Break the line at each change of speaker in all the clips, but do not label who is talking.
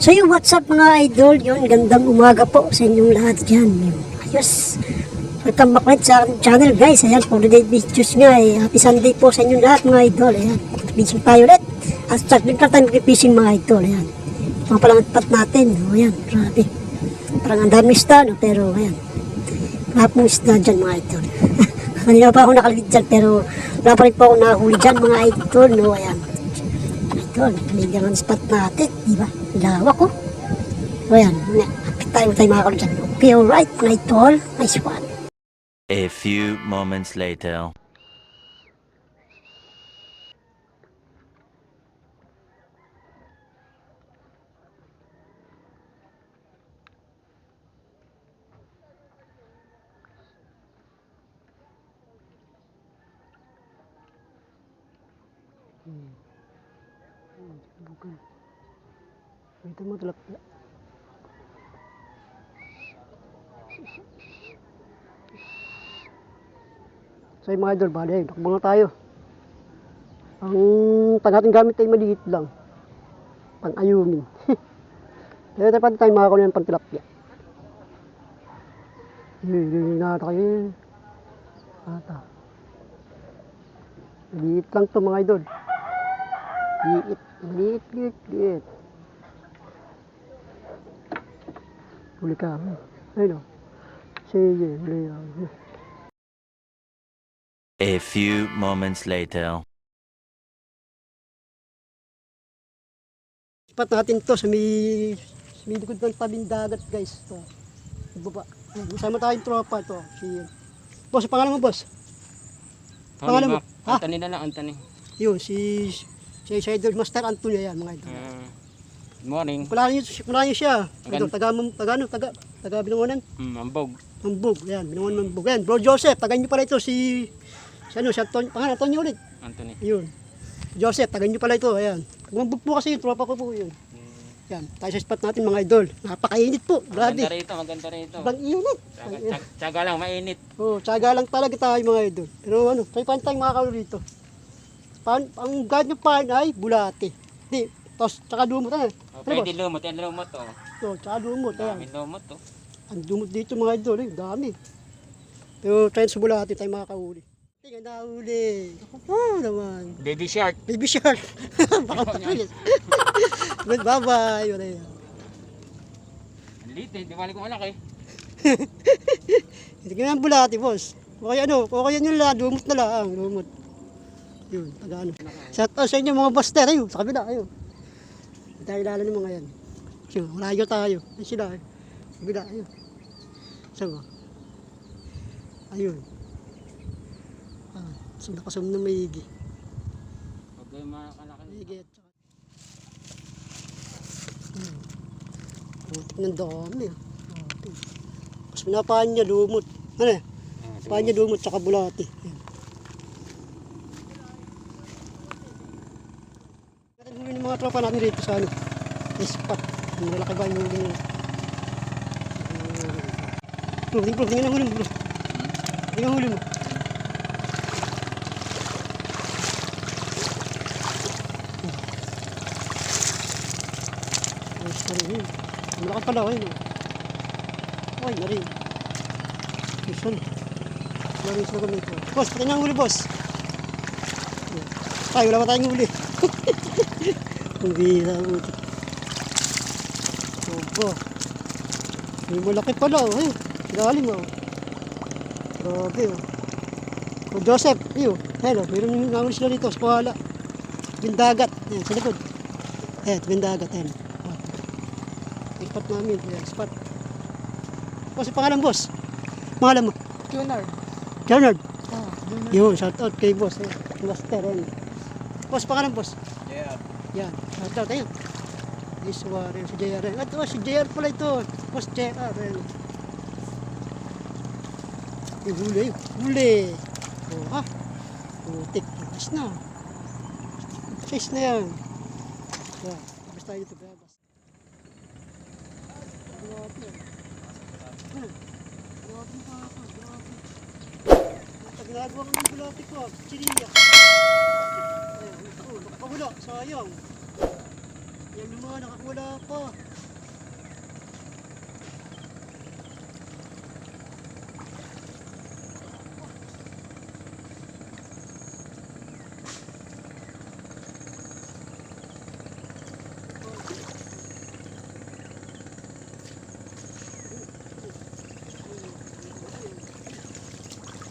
So yung what's up mga idol, yun, gandang umaga po sa inyong lahat dyan. Ayos, welcome back ulit sa aking channel guys. Ayan, for the day videos nga eh. Happy Sunday po sa inyong lahat mga idol. Ayan, fishing tayo ulit. At start din tayo mag-fishing mga idol. Ayan, mga palang pat natin. O ayan, grabe. Parang ang dami isda, no? Pero ayan, wala pong isda dyan mga idol. Kanina pa ako nakalagid dyan, pero wala pa rin po ako nahuli dyan mga idol. No? Ayan, idol, pinigyan ang spot natin, di ba? Lawak ko. O yan, tayo mga kalot dyan. Okay, alright, mga idol. Nice one.
A few moments later.
Ito mo tilapia. So yung mga idol, bali, takbo na tayo. Ang pag natin gamit ay maliit lang. Pang ayungin. Kaya tayo tayo makakuha ng pantilapia. Hindi na tayo. Ata. Maliit lang to mga idol. Liit. Huli ka. Ayun o. Sige, huli ka.
A few moments later.
Spot natin to sa may likod ng tabing dagat guys. To. Ibaba. Masama tayong tropa to. Si boss, pangalan mo boss? Pangalan mo? Ha?
Anthony na lang, Anthony.
Yun, si Idol Master Antonio yan mga idol.
Good morning.
Pula niyo siya. Idol, taga Binangonan.
Ambog.
Mambog, yan, Binangonan Mambog. Yan, Bro Joseph, taga niyo pala ito si Antonio, pangalan Antonio ulit.
Anthony.
Yun. Joseph, taga niyo pala ito, ayan. Mambog po kasi yung tropa ko po yun. Yan, tayo sa spot natin mga idol. Napakainit po, grabe.
Maganda rito.
Bang init.
Tsaga lang, mainit.
Oh, tsaga lang talaga tayo mga idol. Pero ano, tayo pantay mga kalor dito. Ang guide nyo pa ay bulate. Di, tapos tsaka lumot ano?
Pwede lumot, yan lumot oh.
So, tsaka lumot.
Dami lumot oh.
Ang lumot dito mga idol, dami. Pero tayo sa bulate tayo makakahuli. Tingnan na huli. Ako naman.
Baby shark.
Baby shark. Baka pakilis. Bye-bye. Wala yan.
Ang liit eh, di bali kong malaki.
Hindi ka naman bulate, boss. Okay yun lang, lumot na lang, lumot. Yun, taga-ano. Shout out sa inyo mga buster, ayun, sa kabila, ayun. Hindi tayo lalo ng mga yan. Yun, malayo tayo. Ayun sila, ayun. Sa kabila, ayun. Saan ba? Ayun. So nakasum na maigi.
Huwag kayo makakalaki.
Maigi at saka. Putik ng dami. Mas pinapaan niya, lumot. Ano eh? Paan niya lumot, saka bulati. Ayun. Huli ng mga tropa natin rito sa ano, spot. Malaki ba yung huli nyo? Bro, tingnan ang huli mo bro. Tingnan ang huli mo. Malaki pala, ayun. Ay, narin. Isan. Narin sila kami ito. Boss, tingnan ang huli boss. Ay, wala pa tayong huli. Ang bihira mo ito. Opo. May malaki pala oh. Ayun. Galing oh. Grabe oh. O Joseph. Ayun. Hello. Mayroon yung nanguli sila dito. Sa pahala. Bindagat. Ayan. Sa likod. Ayan. Bindagat. Ayan. Spot namin. Ayan. Spot. Boss. Yung pangalan boss. Pangalan mo. Leonard. Yun. Shout out kay boss. Ayan. Master. Ayan. Boss. Pangalan boss. Yan, shout out ayun. This warrior, si JR. At si JR pala ito. Boss JR. Yung huli. Oh, ha? Putik. Tapos na. Size na yan. Yan. Tapos tayo dito. Babas. Ginagawa ko ng bulati ko. Chiriya. Ayun. Nakakawala. Sayang. Yan naman, nakakawala pa.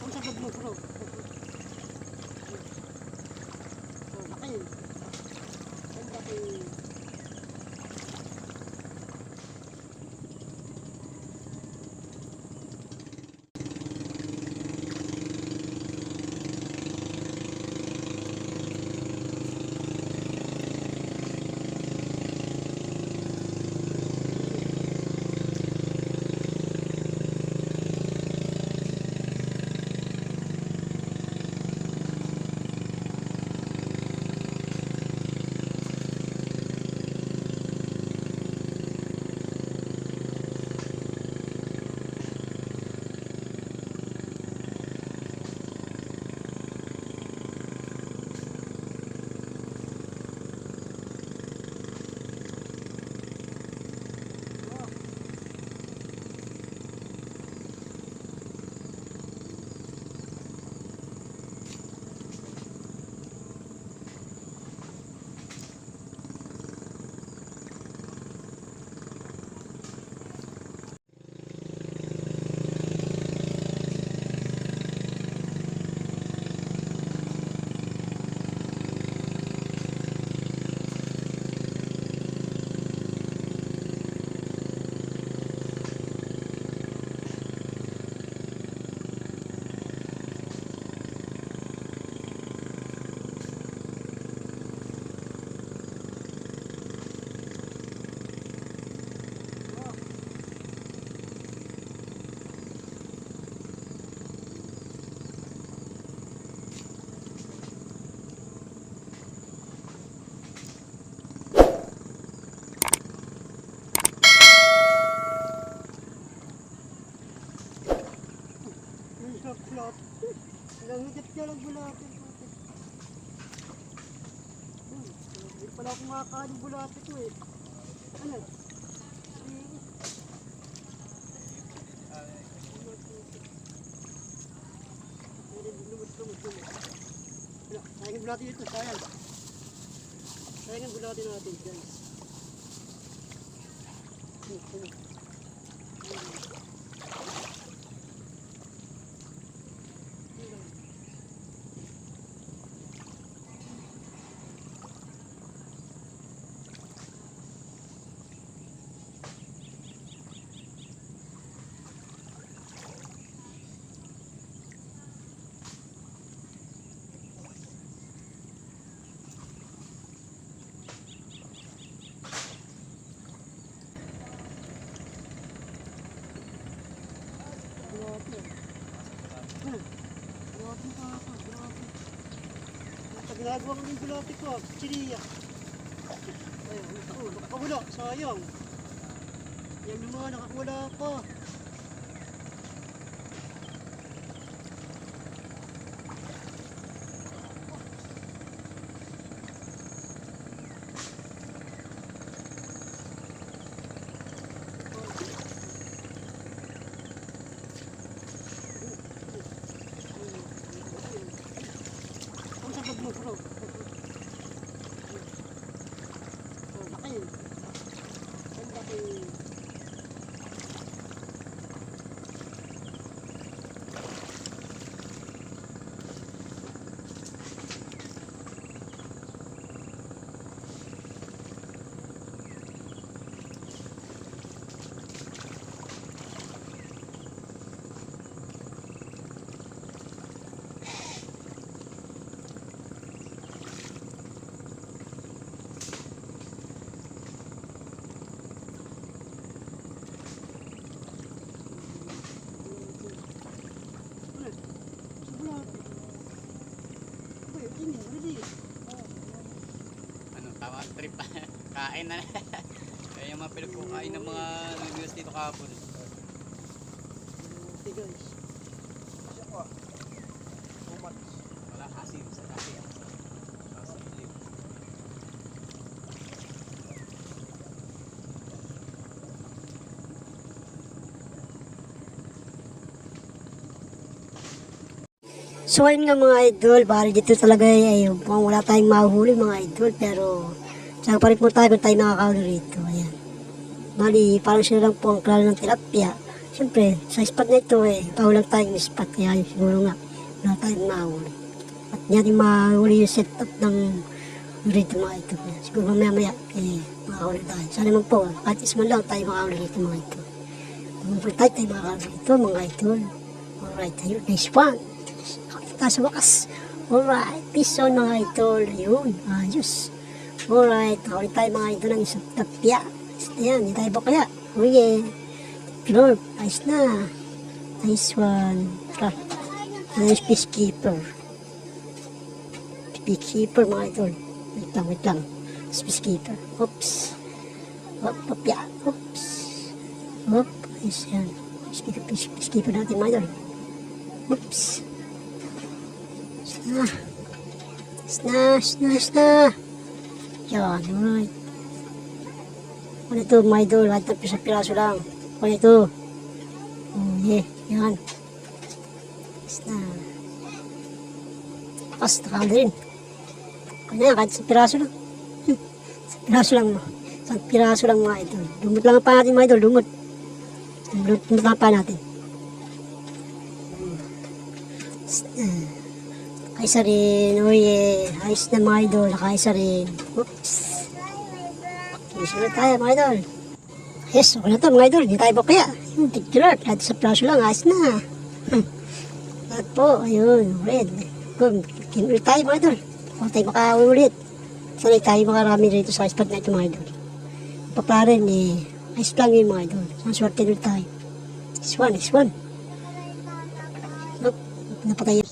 Ang sagad mo, bro. Oh, laki. Ang laki. Bulat. Nangigit ka lang bulatin. Hindi pala ako makakain ng bulatin ko eh. Ano? Sayang ang bulatin ito, sayang. Sayang ang bulatin natin, guys. Ginagawa ko ng bulati ko, chiriya. Ayun, nakakawala, sayang. Yan naman, nakakawala pa. Ang sagad mo, bro. Oh, laki. Ang laki.
Anong tawag? Trip. Kain na. Kaya yung mga pinagkukain ng mga nag-news dito kahapon.
Okay guys.
Wala asin sa kasi. Asin.
So ayun nga mga idol, bali dito talaga ay mukhang wala tayong mahuhuli mga idol, pero saka pa rin po tayo kung tayo nakakahuli rito. Ayan. Bali, parang sila lang po ang klaro ng tilapia. Siyempre, sa spot na ito pahulang tayong spot, kaya siguro nga wala tayong mahuli. At hindi natin mahuli yung setup ng rito mga idol. Siguro mamaya makahuli tayo. Sana naman po, kahit isman lang tayo makahuli rito mga idol. Kung tayo makahuli rito mga idol. Alright, ayun, nice one. Sa wakas. Alright, peace on mga idol. Ayun, ayos. Alright, nakaulit tayo mga idol ng isang tapya. Ayan, hindi tayo ba kaya? Oh yeah. Lord, ayos na. Nice one. Nice peacekeeper. Peacekeeper mga idol. Wait lang. Peacekeeper. Oops. Hop, tapya. Oops. Hop, ayos yan. Peacekeeper natin mga idol. Oops. Sna. Yan, alright. Ano ito, mga idol? Lahat ng piraso lang. Ano ito? Oh, yeah. Yan. Sna. Pas, nakakala rin. Kanya, kahit sa piraso lang. Sa piraso lang mga idol. Lumot lang pa natin mga idol, lumot. Lumot lang pa natin. Sna. Kaisa rin, oh yeah, ayos na mga idol, nakaisa rin. Oops. Isunod tayo mga idol. Yes, okay na to mga idol, hindi tayo ba kaya? Yung tig-alert, lahat sa plaso lang, ayos na. Lahat po, ayun, red. Kinulit tayo mga idol. Huwag tayo makaulit. Sanay tayo makarami rito sa spot na ito mga idol. Pa rin ayos lang yun mga idol. Ang swerte ulit tayo. This one. Look, napatay yun.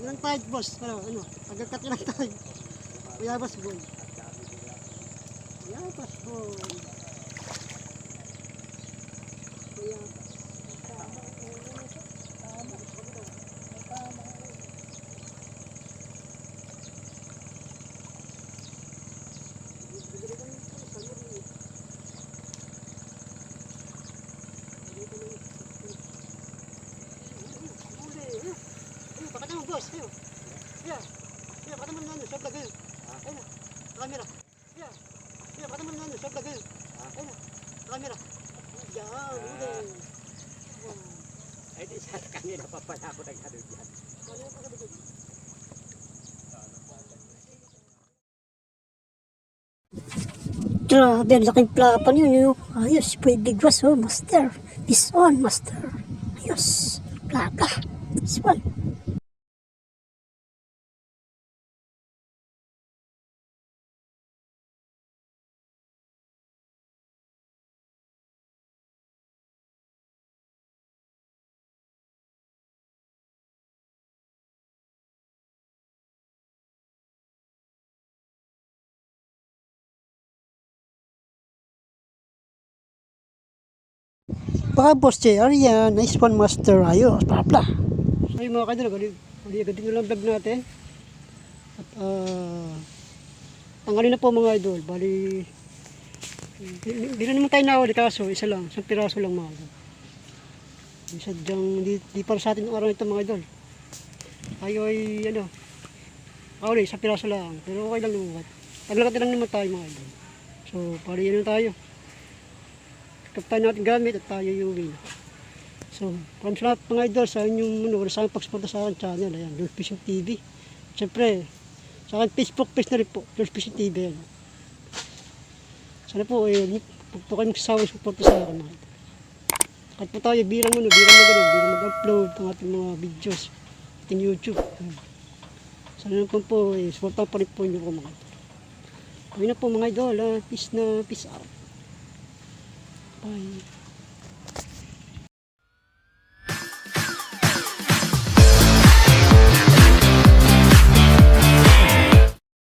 Ilang tayo, boss? Ano? Pagkakat ilang tayo. Kuyabas boy. Kuyabas boy. Bakit naman boss? Ayo. Yeah. Yeah, bakit naman nano? Sa vlog yun. Ayun. Camera. Yeah. Yeah, bakit naman nano? Sa vlog yun. Ayun. Camera. Yan. Uli.
Ay, di sa kanina pa pala ako nagano dyan.
Grabe, ang laking plapan yun. Ayos, pwede bigwas. Oh, master. Peace on, master. Ayos. Bla. This one. Baka boss JR yan, nice one master, ayos, bla. So yung mga kadalo, uli agad din yung vlog natin. At tanggalin na po mga idol, bali, di na naman tayo nawali kaso, isa lang, isang piraso lang mga idol. Sadyang, di para sa atin yung araw ito mga idol. Tayo ay, kauli, isang piraso lang, pero okay lang naman. Taglakad lang naman tayo mga idol. So, bali yan na tayo. Tayo natin gamit at tayo iuwi na. So, maraming salamat mga idol sa inyong sa aking pagsuporta sa aking channel. Ayan, Lord Fishing TV. Siyempre, sa aking Facebook page na rin po, Lord Fishing TV. Ayan. Sana po, huwag po kayong magsasawa yung suporta sa akin mga idol. Kahit po tayo, birang mag-upload ng ating mga videos ating YouTube. Ayan. Sana naman po, suportahan pa rin po inyo po mga idol. Kami na po mga idol, peace out. Bye.